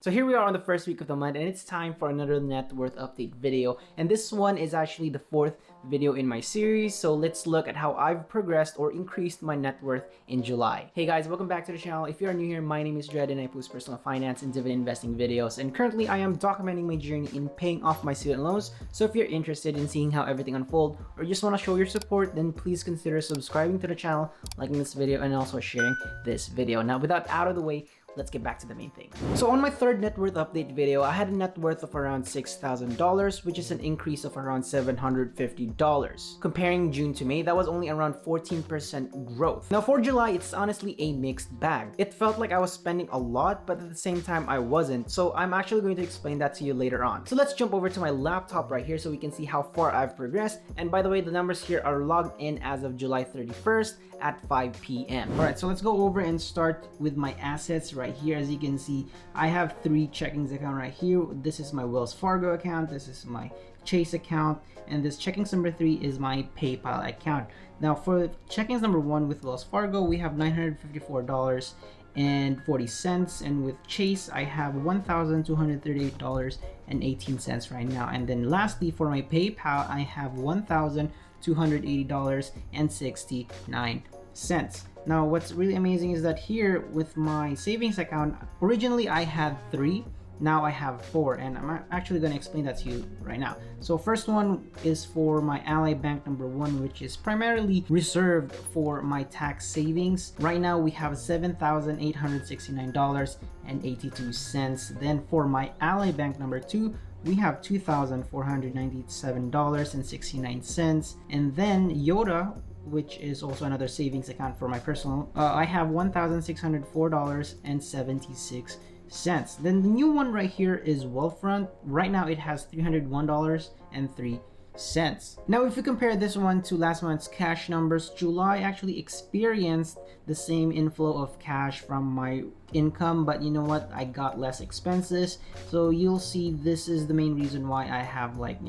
So here we are on the first week of the month, and it's time for another net worth update video. And this one is actually the fourth video in my series. So let's look at how I've progressed or increased my net worth in July. Hey guys, welcome back to the channel. If you are new here, my name is Dred and I post personal finance and dividend investing videos. And currently I am documenting my journey in paying off my student loans. So if you're interested in seeing how everything unfolds or just want to show your support, then please consider subscribing to the channel, liking this video, and also sharing this video. Now without out of the way, let's get back to the main thing. So on my third net worth update video, I had a net worth of around $6,000, which is an increase of around $750. Comparing June to May, that was only around 14% growth. Now for July, it's honestly a mixed bag. It felt like I was spending a lot, but at the same time I wasn't. So I'm actually going to explain that to you later on. So let's jump over to my laptop right here so we can see how far I've progressed. And by the way, the numbers here are logged in as of July 31st at 5 p.m. All right, so let's go over and start with my assets right here. As you can see, I have three checkings account right here. This is my Wells Fargo account, this is my Chase account, and this checkings number 3 is my PayPal account. Now for checkings number 1 with Wells Fargo, we have $954.40, and with Chase I have $1,238.18 right now. And then lastly for my PayPal, I have $1,280.69. Now what's really amazing is that here with my savings account, originally I had 3, now I have 4, and I'm actually going to explain that to you right now. So first one is for my Ally Bank number 1, which is primarily reserved for my tax savings. Right now we have $7,869.82. Then for my Ally Bank number 2, we have $2,497.69. And then Yoda, which is also another savings account for my personal, I have $1,604.76. Then the new one right here is Wealthfront. Right now it has $301.03. Now if you compare this one to last month's cash numbers, July actually experienced the same inflow of cash from my income, but you know what, I got less expenses. So you'll see this is the main reason why I have, like,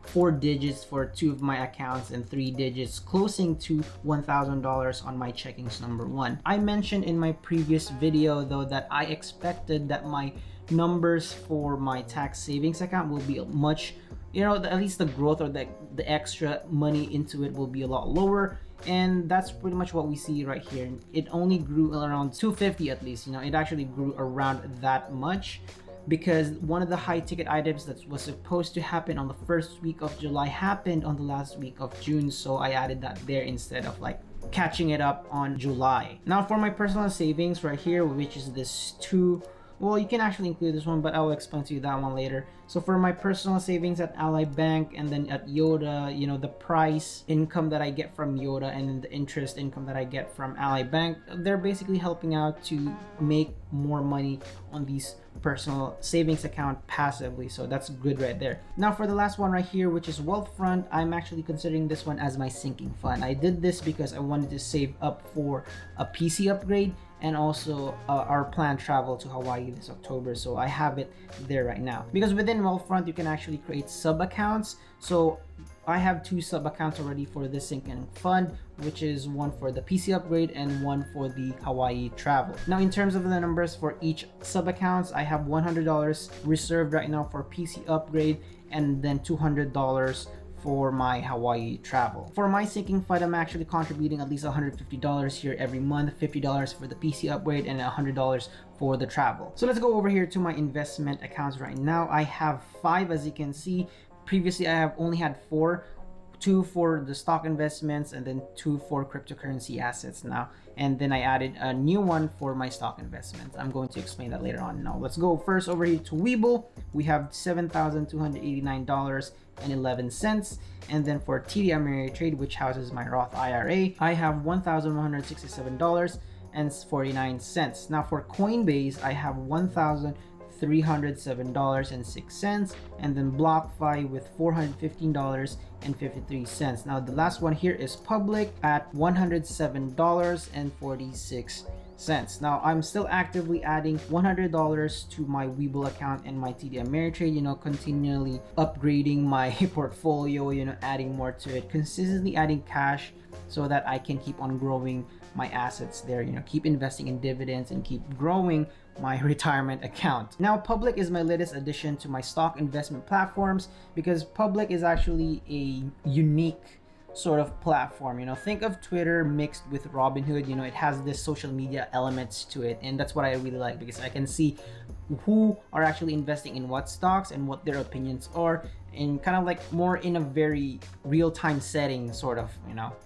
4 digits for 2 of my accounts and 3 digits closing to $1,000 on my checkings number 1. I mentioned in my previous video though that I expected that my numbers for my tax savings account will be much, at least the growth or the extra money into it will be a lot lower, and that's pretty much what we see right here. It only grew around $250 at least. It actually grew around that much, because one of the high ticket items that was supposed to happen on the first week of July happened on the last week of June, so I added that there instead of like catching it up on July. Now for my personal savings right here, which is this 2, well, you can actually include this one, but I will explain to you that one later. So for my personal savings at Ally Bank and then at Yoda, the price income that I get from Yoda and then the interest income that I get from Ally Bank, they're basically helping out to make more money on these personal savings account passively. So that's good right there. Now for the last one right here, which is Wealthfront, I'm actually considering this one as my sinking fund. I did this because I wanted to save up for a PC upgrade and also our planned travel to Hawaii this October. So I have it there right now. Because within Wealthfront, you can actually create sub accounts. So I have 2 sub accounts already for this sinking fund, which is one for the PC upgrade and one for the Hawaii travel. Now in terms of the numbers for each sub accounts, I have $100 reserved right now for PC upgrade and then $200 for my Hawaii travel. For my sinking fund, I'm actually contributing at least $150 here every month, $50 for the PC upgrade and $100 for the travel. So let's go over here to my investment accounts right now. I have 5, as you can see. Previously I have only had 4, 2 for the stock investments and then 2 for cryptocurrency assets now, and then I added a new one for my stock investments. I'm going to explain that later on. Now let's go first over here to Webull. We have $7,289.11, and then for TD Ameritrade, which houses my Roth IRA, I have $1,167.49. Now for Coinbase, I have $1,307.06, and then BlockFi with $415.53. Now the last one here is Public at $107.46. Now I'm still actively adding $100 to my Webull account and my TD Ameritrade, continually upgrading my portfolio, adding more to it, consistently adding cash so that I can keep on growing my assets there, keep investing in dividends and keep growing my retirement account. Now, Public is my latest addition to my stock investment platforms because Public is actually a unique sort of platform. Think of Twitter mixed with Robinhood. It has this social media elements to it, and that's what I really like because I can see who are actually investing in what stocks and what their opinions are, and kind of like more in a very real-time setting, sort of.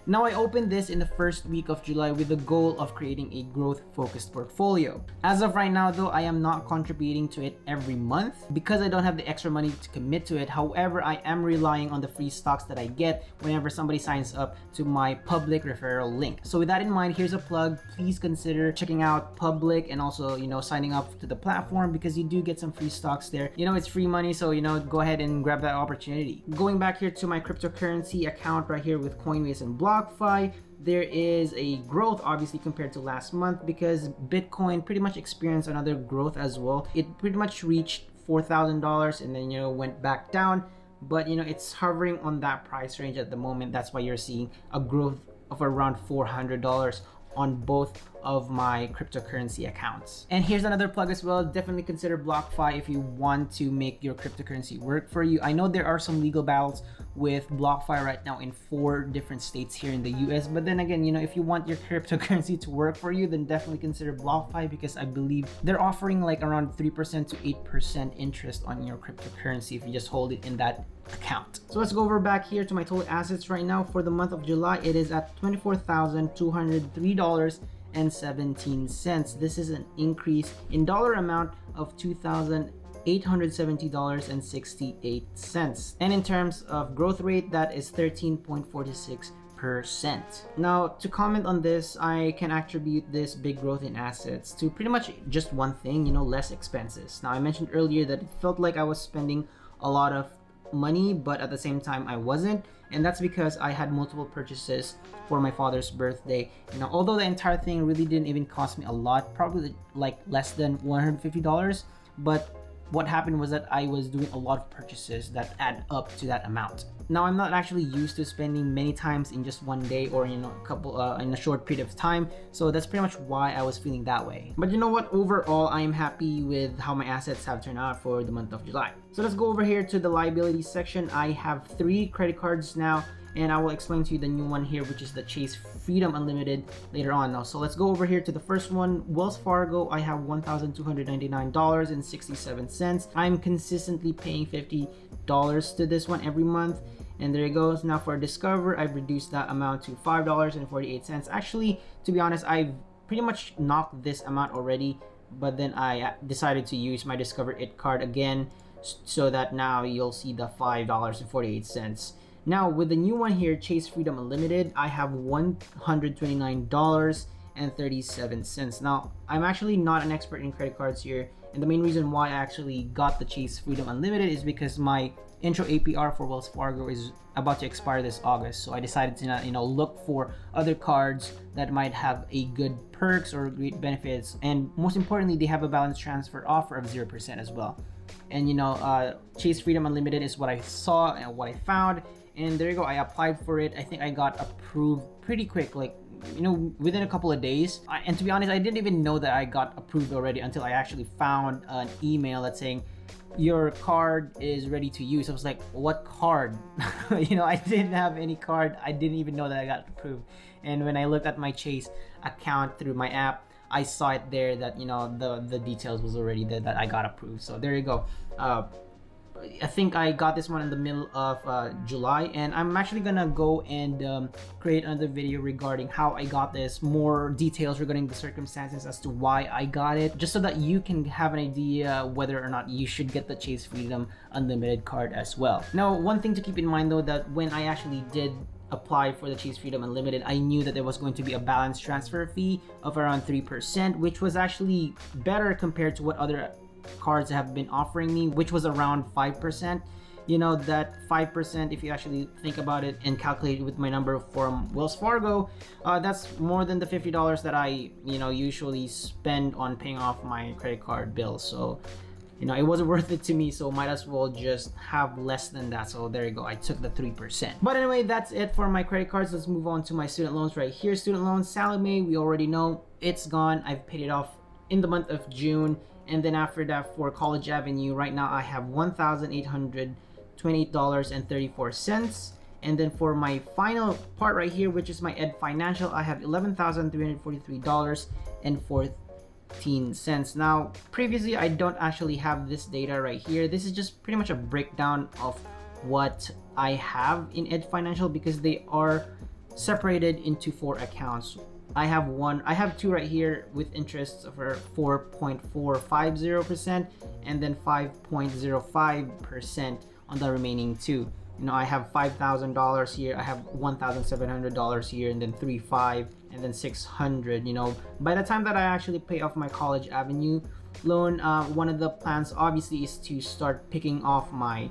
Now, I opened this in the first week of July with the goal of creating a growth-focused portfolio. As of right now, though, I am not contributing to it every month because I don't have the extra money to commit to it. However, I am relying on the free stocks that I get whenever somebody signs up to my Public referral link. So with that in mind, here's a plug. Please consider checking out Public and also, signing up to the platform because you do get some free stocks there. It's free money, so, go ahead and grab that opportunity. Going back here to my cryptocurrency account right here with Coinbase and BlockFi, there is a growth obviously compared to last month because Bitcoin pretty much experienced another growth as well. It pretty much reached $4,000 and then went back down, but it's hovering on that price range at the moment. That's why you're seeing a growth of around $400 on both of my cryptocurrency accounts. And here's another plug as well. Definitely consider BlockFi if you want to make your cryptocurrency work for you. I know there are some legal battles with BlockFi right now in 4 different states here in the US, but then again, if you want your cryptocurrency to work for you, then definitely consider BlockFi because I believe they're offering like around 3% to 8% interest on your cryptocurrency if you just hold it in that account. So let's go over back here to my total assets right now. For the month of July, it is at $24,203.17. This is an increase in dollar amount of $2,870.68. And in terms of growth rate, that is 13.46%. Now, to comment on this, I can attribute this big growth in assets to pretty much just one thing, less expenses. Now, I mentioned earlier that it felt like I was spending a lot of money, but at the same time I wasn't, and that's because I had multiple purchases for my father's birthday. Although the entire thing really didn't even cost me a lot, probably like less than $150, but what happened was that I was doing a lot of purchases that add up to that amount. Now, I'm not actually used to spending many times in just one day or a couple in a short period of time, so that's pretty much why I was feeling that way. But you know what, overall I am happy with how my assets have turned out for the month of July. So let's go over here to the liabilities section. I have 3 credit cards now, and I will explain to you the new one here, which is the Chase Freedom Unlimited, later on. Now, so let's go over here to the first one, Wells Fargo. I have $1,299.67. I'm consistently paying $50 to this one every month, and there it goes. Now for Discover, I've reduced that amount to $5.48. Actually, to be honest, I've pretty much knocked this amount already, but then I decided to use my Discover It card again, so that now you'll see the $5.48. Now with the new one here, Chase Freedom Unlimited, I have $129.37. Now, I'm actually not an expert in credit cards here, and the main reason why I actually got the Chase Freedom Unlimited is because my intro APR for Wells Fargo is about to expire this August, so I decided to look for other cards that might have a good perks or great benefits, and most importantly, they have a balance transfer offer of 0% as well. And Chase Freedom Unlimited is what I saw and what I found, and there you go. I applied for it. I think I got approved pretty quick, like within a couple of days. And to be honest, I didn't even know that I got approved already until I actually found an email that's saying your card is ready to use. I was like, what card? I didn't have any card. I didn't even know that I got approved. And when I looked at my Chase account through my app, I saw it there that the details was already there that I got approved. So there you go. I think I got this one in the middle of July, and I'm actually gonna go and create another video regarding how I got this, more details regarding the circumstances as to why I got it, just so that you can have an idea whether or not you should get the Chase Freedom Unlimited card as well. Now, one thing to keep in mind though, that when I actually did apply for the Chase Freedom Unlimited, I knew that there was going to be a balance transfer fee of around 3%, which was actually better compared to what other cards have been offering me, which was around 5%. That 5%, if you actually think about it and calculate it with my number from Wells Fargo, that's more than the $50 that I usually spend on paying off my credit card bills. So it wasn't worth it to me, so might as well just have less than that. So there you go, I took the 3%. But anyway, that's it for my credit cards. Let's move on to my student loans right here. Student loans, Salome, we already know it's gone. I've paid it off in the month of June. And then after that, for College Avenue, right now I have $1,828.34. And then for my final part right here, which is my Ed Financial, I have $11,343.14. Now, previously, I don't actually have this data right here. This is just pretty much a breakdown of what I have in Ed Financial because they are separated into 4 accounts. I have two right here with interests for 4.450% and then 5.05% on the remaining 2. I have $5,000 here, I have $1,700 here, and then 3.5 and then 600. By the time that I actually pay off my College Avenue loan, one of the plans obviously is to start picking off my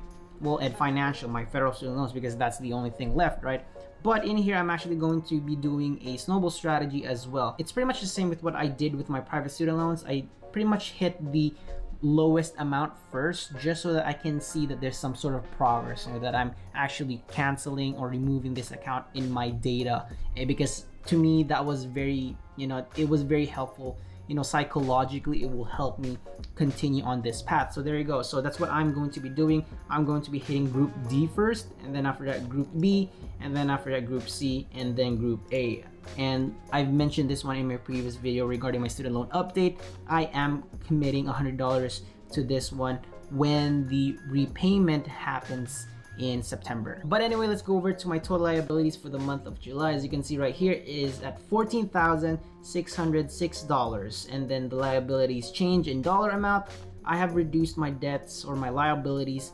Ed Financial, my federal student loans, because that's the only thing left, right? But in here, I'm actually going to be doing a snowball strategy as well. It's pretty much the same with what I did with my private student loans. I pretty much hit the lowest amount first just so that I can see that there's some sort of progress, that I'm actually canceling or removing this account in my data, because to me that was very it was very helpful. Psychologically it will help me continue on this path. So there you go. So that's what I'm going to be doing. I'm going to be hitting Group D first, and then after that Group B, and then after that Group C, and then Group A. And I've mentioned this one in my previous video regarding my student loan update. I am committing $100 to this one when the repayment happens in September. But anyway, let's go over to my total liabilities for the month of July. As you can see right here, it is at $14,606. And then the liabilities change in dollar amount. I have reduced my debts or my liabilities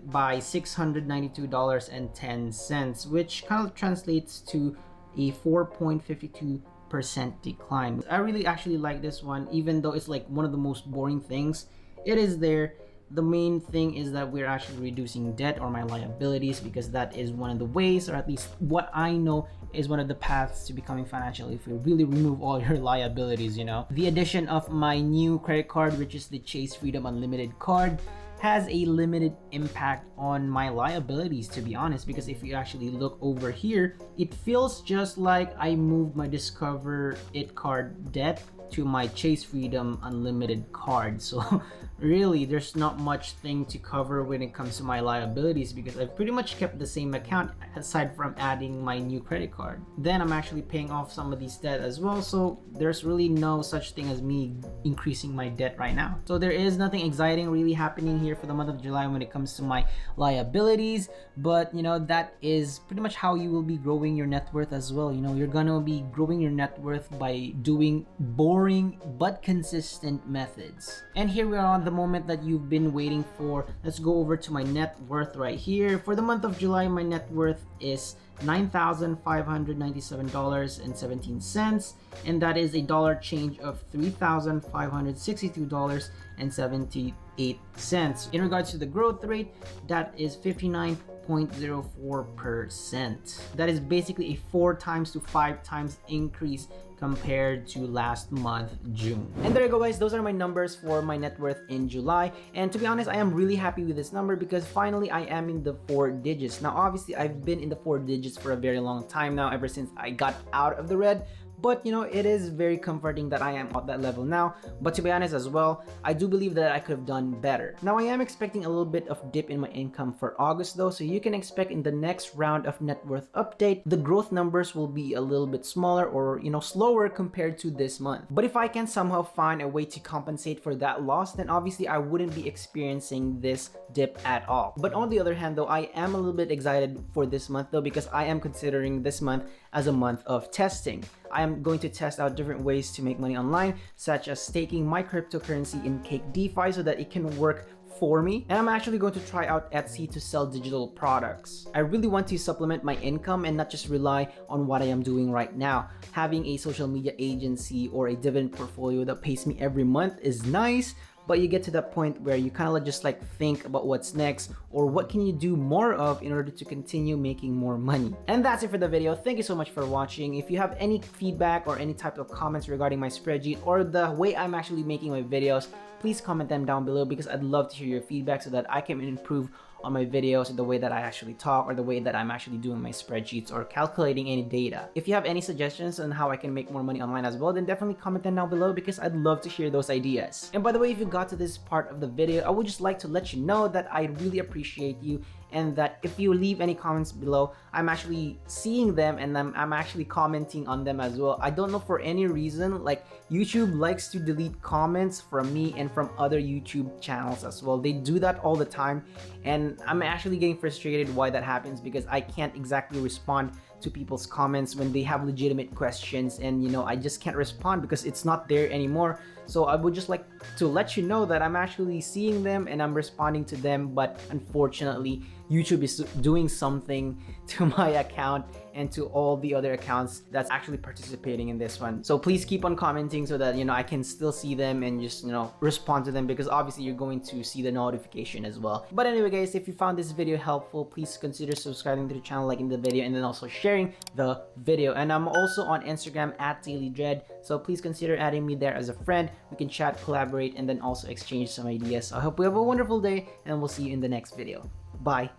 by $692.10, which kind of translates to a 4.52% decline. I really actually like this one, even though it's like one of the most boring things. It is there. The main thing is that we're actually reducing debt or my liabilities, because that is one of the ways, or at least what I know is one of the paths to becoming financial, if you really remove all your liabilities. The addition of my new credit card, which is the Chase Freedom Unlimited card, has a limited impact on my liabilities, to be honest, because if you actually look over here, it feels just like I moved my Discover It card debt to my Chase Freedom Unlimited card. So really, there's not much thing to cover when it comes to my liabilities, because I've pretty much kept the same account aside from adding my new credit card. Then I'm actually paying off some of these debt as well, so there's really no such thing as me increasing my debt right now. So there is nothing exciting really happening here for the month of July when it comes to my liabilities, but that is pretty much how you will be growing your net worth as well. You're gonna be growing your net worth by doing boring but consistent methods. And here we are on the moment that you've been waiting for. Let's go over to my net worth right here. For the month of July, my net worth is $9,597.17, and that is a dollar change of $3,562.78. In regards to the growth rate, that is 59.04%. That is basically a 4 times to 5 times increase compared to last month, June. And there you go, guys. Those are my numbers for my net worth in July. And to be honest, I am really happy with this number because finally I am in the 4 digits. Now, obviously, I've been in the 4 digits for a very long time now, ever since I got out of the red. But it is very comforting that I am at that level now. But to be honest as well, I do believe that I could have done better. Now I am expecting a little bit of dip in my income for August though, so you can expect in the next round of net worth update, the growth numbers will be a little bit smaller or slower compared to this month. But if I can somehow find a way to compensate for that loss, then obviously I wouldn't be experiencing this dip at all. But on the other hand though, I am a little bit excited for this month though, because I am considering this month as a month of testing. I am going to test out different ways to make money online, such as staking my cryptocurrency in Cake DeFi so that it can work for me. And I'm actually going to try out Etsy to sell digital products. I really want to supplement my income and not just rely on what I am doing right now. Having a social media agency or a dividend portfolio that pays me every month is nice, but you get to that point where you kind of just think about what's next or what can you do more of in order to continue making more money. And that's it for the video. Thank you so much for watching. If you have any feedback or any type of comments regarding my spreadsheet or the way I'm actually making my videos, please comment them down below because I'd love to hear your feedback so that I can improve on my videos, the way that I actually talk, or the way that I'm actually doing my spreadsheets or calculating any data. If you have any suggestions on how I can make more money online as well, then definitely comment them down below because I'd love to hear those ideas. And by the way, if you got to this part of the video, I would just like to let you know that I really appreciate you, and that if you leave any comments below, I'm actually seeing them and I'm actually commenting on them as well. I don't know, for any reason, like YouTube likes to delete comments from me and from other YouTube channels as well. They do that all the time, and I'm actually getting frustrated why that happens, because I can't exactly respond to people's comments when they have legitimate questions, and you know, I just can't respond because it's not there anymore. So I would just like to let you know that I'm actually seeing them and I'm responding to them, but unfortunately YouTube is doing something to my account and to all the other accounts that's actually participating in this one. So please keep on commenting so that, you know, I can still see them and just, you know, respond to them, because obviously you're going to see the notification as well. But anyway guys, if you found this video helpful, please consider subscribing to the channel, liking the video, and then also sharing the video. And I'm also on Instagram at DailyDread, so please consider adding me there as a friend. We can chat, collaborate, and then also exchange some ideas. So I hope you have a wonderful day, and we'll see you in the next video. Bye.